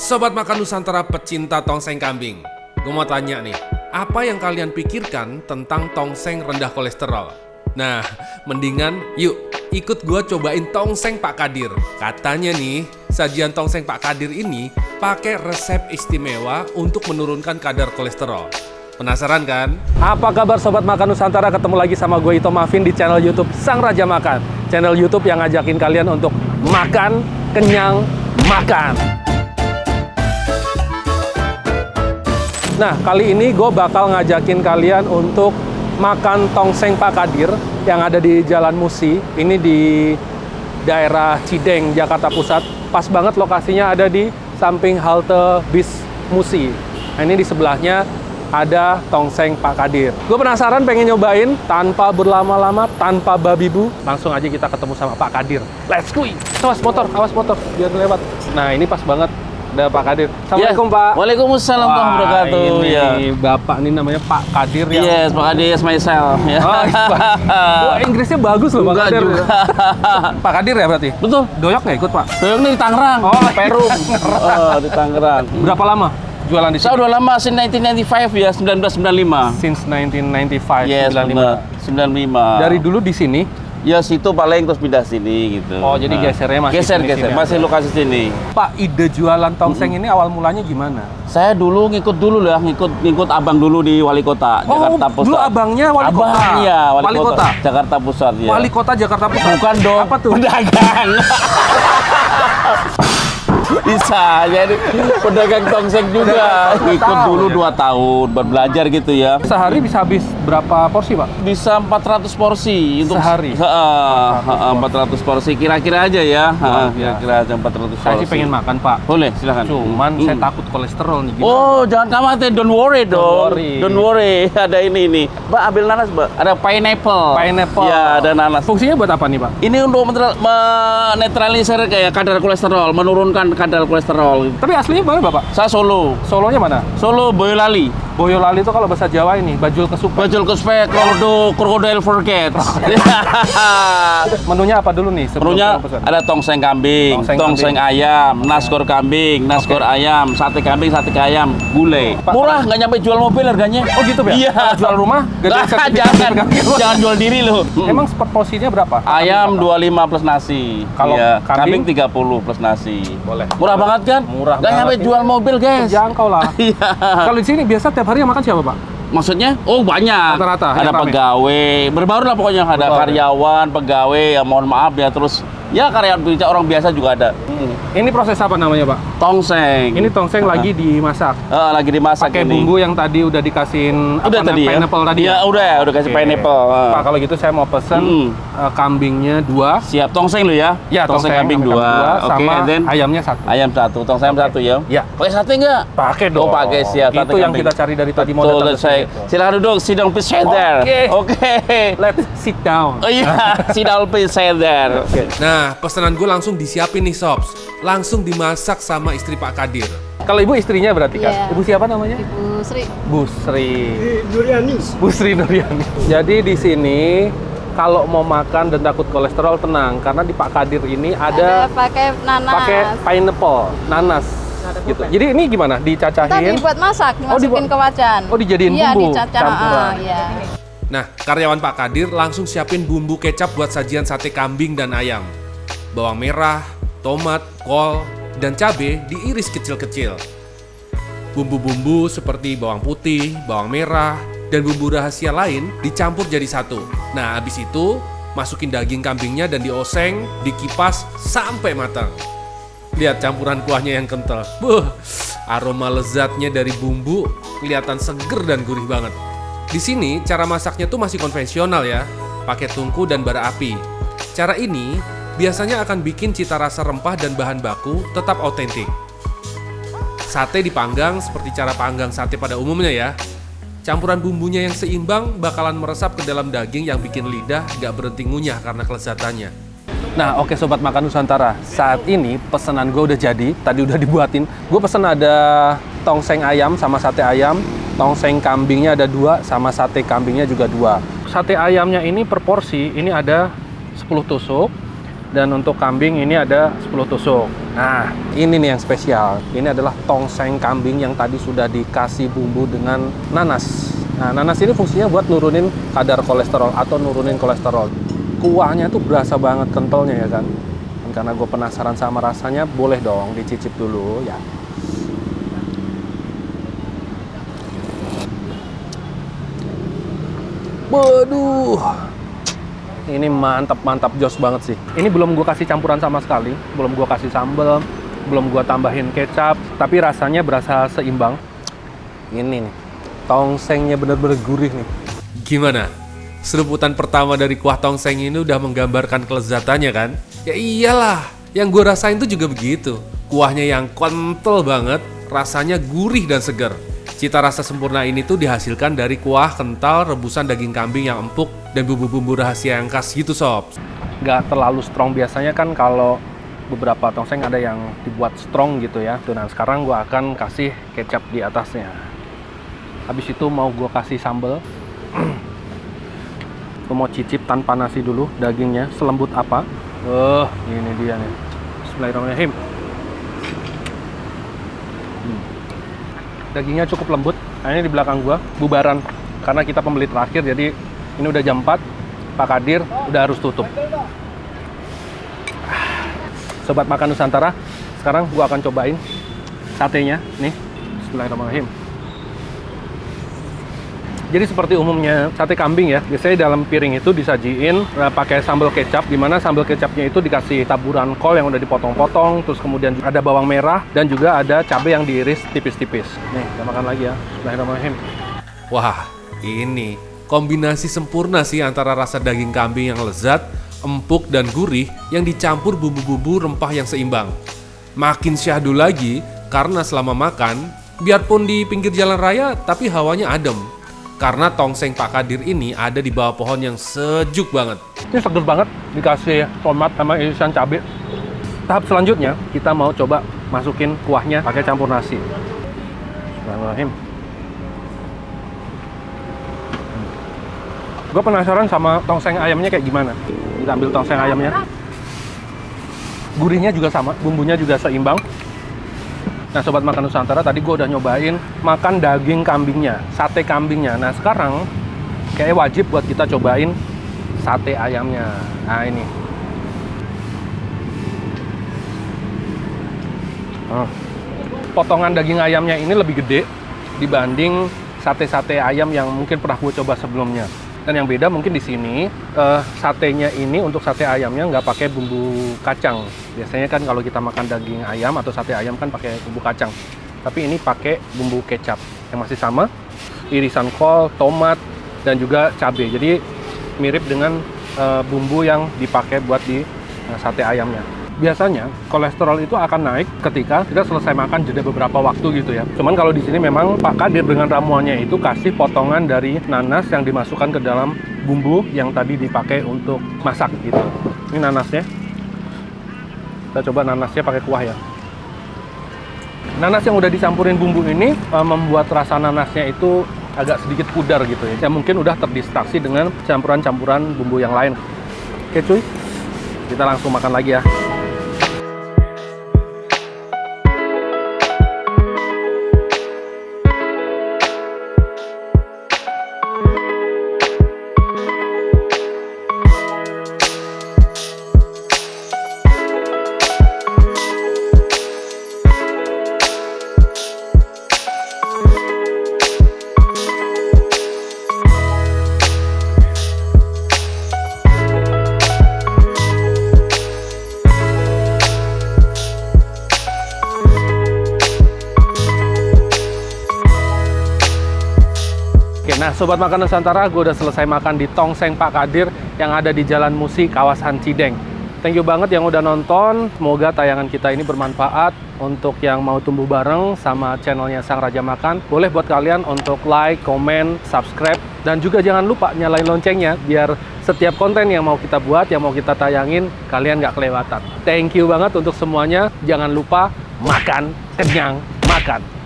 Sobat Makan Nusantara pecinta tongseng kambing, gue mau tanya nih, apa yang kalian pikirkan tentang tongseng rendah kolesterol? Nah, mendingan yuk ikut gue cobain tongseng Pak Kadir. Katanya nih, sajian tongseng Pak Kadir ini pakai resep istimewa untuk menurunkan kadar kolesterol. Penasaran kan? Apa kabar Sobat Makan Nusantara? Ketemu lagi sama gue Ito Mafin di channel YouTube Sang Raja Makan. Channel YouTube yang ngajakin kalian untuk makan, kenyang, makan. Nah, kali ini gue bakal ngajakin kalian untuk makan tongseng Pak Kadir yang ada di Jalan Musi. Ini di daerah Cideng, Jakarta Pusat. Pas banget lokasinya ada di samping halte bis Musi. Nah, ini di sebelahnya ada tongseng Pak Kadir. Gue penasaran pengen nyobain tanpa berlama-lama, tanpa babi bu. Langsung aja kita ketemu sama Pak Kadir. Let's go! Awas motor, biar lewat. Nah, ini pas banget. Ada Pak Kadir. Assalamualaikum, Pak. Waalaikumsalam warahmatullahi wabarakatuh. Ini Bapak ini namanya Pak Kadir ya. Yes, Pak Kadir, yes myself. Ya. Oh, wah, Inggrisnya bagus loh Pak Kadir. Pak Kadir ya berarti? Betul. Doyok nggak ikut Pak? Doyok nih di Tangerang. Oh, Perum. Oh, di Tangerang. Berapa lama jualan di sini? Saya udah lama, since 1995 ya, 1995. Since 1995. Yes, 95. Dari dulu di sini? Ya situ paling terus pindah sini gitu. Oh, jadi gesernya masih geser, sini masih aja. lokasi sini. Pak, ide jualan tongseng ini awal mulanya gimana? Saya dulu ngikut abang dulu di Wali Kota Jakarta Pusat. Dulu abangnya Wali Kota? Abang, ya, Wali Kota Jakarta Pusat ya. Wali Kota Jakarta Pusat? Bukan dong. Apa tuh? Pedagang. Bisa jadi pedagang tongseng juga. Ikut dulu 2 tahun berbelajar gitu ya. Sehari bisa habis berapa porsi Pak? Bisa 400 porsi untuk sehari. 400 porsi kira-kira aja ya. Kira-kira aja 400 porsi. Saya sih pengen makan Pak. Boleh, silakan. Cuman saya takut kolesterol nih. Gimana? Oh, jangan khawatir, don't worry dong. Don't worry. Ada ini nih. Mbak ambil nanas, Mbak. Ada pineapple. Ya, ada nanas. Fungsinya buat apa nih Pak? Ini untuk menetralisir kayak kadar kolesterol, menurunkan kadar kolesterol. Tapi aslinya mana Bapak? Saya Solo. Solonya mana? Solo Boyolali. Boyolali itu kalau bahasa Jawa ini, bajul kesupen. Bajul kesupen, crocodile forget. Menunya apa dulu nih? Menunya ada tongseng kambing, tongseng ayam, naskor kambing, naskor ayam, sate kambing, sate ayam, gulai. Murah, nggak nyampe jual mobil harganya. Oh gitu ya? Iya. Jual rumah? Jangan jual diri loh. Emang porsinya berapa? Ayam 25 plus nasi. Kalau kambing 30 plus nasi. Boleh. Murah banget kan? Murah. Nggak nyampe jual mobil guys. Jangkau lah. Iya. Kalau di sini biasa tiap hari yang makan siapa Pak? Maksudnya? Oh banyak. Rata-rata. Ada pegawai, berbaur lah pokoknya. Ada karyawan, pegawai, ya mohon maaf ya terus. Ya karyawan orang biasa juga ada. Ini proses apa namanya Pak? Tongseng. Ini tongseng lagi dimasak. Lagi dimasak. Pakai bumbu yang tadi udah dikasihin. Udah tadi ya? Pineapple tadi ya? Udah kasih pineapple. Pak kalau gitu saya mau pesen kambingnya 2. Siap, tongseng lo ya? Ya, tongseng kambing 2. Sama then ayamnya 1. Ayam 1, tongseng ayam 1 ya? Ya. Pakai sate nggak? Pakai dong. Oh, pakai siap. Itu yang kita cari dari tadi mau datang. Silakan duduk, sit down please sit there. Oke. Let's sit down. Oh iya, sit down please sit there. Nah, pesanan gue langsung disiapin nih Sobs. Langsung dimasak sama istri Pak Kadir. Kalau ibu istrinya berarti kan? Iya. Ibu siapa namanya? Ibu Sri. Bu Sri. Nuriani. Bu Sri Nuriani. Jadi di sini kalau mau makan dan takut kolesterol tenang karena di Pak Kadir ini ada pakai nanas. pakai pineapple, nanas. Gitu. Jadi ini gimana? Dicacahin? Tadi buat masak, dimasukin ke wajan. Oh, dijadiin iya, bumbu dicacah. campuran. Iya. Nah, karyawan Pak Kadir langsung siapin bumbu kecap buat sajian sate kambing dan ayam. Bawang merah, tomat, kol, dan cabai diiris kecil-kecil. Bumbu-bumbu seperti bawang putih, bawang merah, dan bumbu rahasia lain dicampur jadi satu. Nah, habis itu masukin daging kambingnya dan dioseng, dikipas sampai matang. Lihat campuran kuahnya yang kental. Aroma lezatnya dari bumbu kelihatan seger dan gurih banget. Di sini cara masaknya tuh masih konvensional ya, pakai tungku dan bara api. Cara ini biasanya akan bikin cita rasa rempah dan bahan baku tetap autentik. Sate dipanggang seperti cara panggang sate pada umumnya ya. Campuran bumbunya yang seimbang bakalan meresap ke dalam daging yang bikin lidah gak berhenti ngunyah karena kelezatannya. Nah oke Sobat Makan Nusantara, saat ini pesanan gue udah jadi, tadi udah dibuatin. Gue pesen ada tongseng ayam sama sate ayam, tongseng kambingnya ada 2, sama sate kambingnya juga 2. Sate ayamnya ini per porsi, ini ada 10 tusuk. Dan untuk kambing ini ada 10 tusuk. Nah, ini nih yang spesial. Ini adalah tongseng kambing yang tadi sudah dikasih bumbu dengan nanas. Nah, nanas ini fungsinya buat nurunin kadar kolesterol atau nurunin kolesterol. Kuahnya tuh berasa banget kentalnya ya kan. Dan karena gue penasaran sama rasanya, boleh dong dicicip dulu ya. Waduh, ini mantap jos banget sih. Ini belum gue kasih campuran sama sekali, belum gue kasih sambal, belum gue tambahin kecap, tapi rasanya berasa seimbang. Ini nih, tongsengnya bener-bener gurih nih. Gimana? Seruputan pertama dari kuah tongseng ini udah menggambarkan kelezatannya kan? Ya iyalah, yang gue rasain tuh juga begitu. Kuahnya yang kental banget, rasanya gurih dan segar. Cita rasa sempurna ini tuh dihasilkan dari kuah kental rebusan daging kambing yang empuk dan bumbu-bumbu rahasia yang khas gitu sob. Gak terlalu strong, biasanya kan kalau beberapa tongseng ada yang dibuat strong gitu ya. Tuh, nah sekarang gue akan kasih kecap di atasnya. Habis itu mau gue kasih sambal. Gue mau cicip tanpa nasi dulu dagingnya, selembut apa. Ini dia nih. Bismillahirrahmanirrahim. Dagingnya cukup lembut. Nah, ini di belakang gua bubaran karena kita pembeli terakhir, jadi ini udah jam 4. Pak Kadir udah harus tutup. Sobat Makan Nusantara, sekarang gua akan cobain satenya nih. Bismillahirrahmanirrahim. Jadi seperti umumnya sate kambing ya, biasanya dalam piring itu disajiin pakai sambal kecap, di mana sambal kecapnya itu dikasih taburan kol yang udah dipotong-potong, terus kemudian ada bawang merah dan juga ada cabai yang diiris tipis-tipis. Nih, kita makan lagi ya. Bismillahirrahmanirrahim. Wah, ini kombinasi sempurna sih antara rasa daging kambing yang lezat, empuk dan gurih yang dicampur bumbu-bumbu rempah yang seimbang. Makin syahdu lagi karena selama makan, biarpun di pinggir jalan raya tapi hawanya adem. Karena tongseng Pak Kadir ini ada di bawah pohon yang sejuk banget. Ini seger banget, dikasih tomat sama irisan cabai. Tahap selanjutnya, kita mau coba masukin kuahnya pakai campur nasi. Bismillahirrahmanirrahim. Gue penasaran sama tongseng ayamnya kayak gimana. Kita ambil tongseng ayamnya. Gurihnya juga sama, bumbunya juga seimbang. Nah, Sobat Makan Nusantara, tadi gue udah nyobain makan daging kambingnya, sate kambingnya. Nah, sekarang kayaknya wajib buat kita cobain sate ayamnya. Nah, ini. Potongan daging ayamnya ini lebih gede dibanding sate-sate ayam yang mungkin pernah gue coba sebelumnya. Dan yang beda mungkin di sini, satenya ini untuk sate ayamnya nggak pakai bumbu kacang. Biasanya kan kalau kita makan daging ayam atau sate ayam kan pakai bumbu kacang. Tapi ini pakai bumbu kecap yang masih sama, irisan kol, tomat, dan juga cabai. Jadi mirip dengan bumbu yang dipakai buat di sate ayamnya. Biasanya kolesterol itu akan naik ketika kita selesai makan jeda beberapa waktu gitu ya. Cuman kalau di sini memang Pak Kadir dengan ramuannya itu kasih potongan dari nanas yang dimasukkan ke dalam bumbu yang tadi dipakai untuk masak gitu. Ini nanasnya. Kita coba nanasnya pakai kuah ya. Nanas yang udah dicampurin bumbu ini membuat rasa nanasnya itu agak sedikit pudar gitu ya. Yang mungkin udah terdistraksi dengan campuran-campuran bumbu yang lain. Oke cuy, kita langsung makan lagi ya. Nah, Sobat Makan Nusantara, gue udah selesai makan di tongseng Pak Kadir yang ada di Jalan Musi, kawasan Cideng. Thank you banget yang udah nonton. Semoga tayangan kita ini bermanfaat untuk yang mau tumbuh bareng sama channelnya Sang Raja Makan. Boleh buat kalian untuk like, komen, subscribe, dan juga jangan lupa nyalain loncengnya biar setiap konten yang mau kita buat, yang mau kita tayangin, kalian nggak kelewatan. Thank you banget untuk semuanya. Jangan lupa makan, kenyang, makan.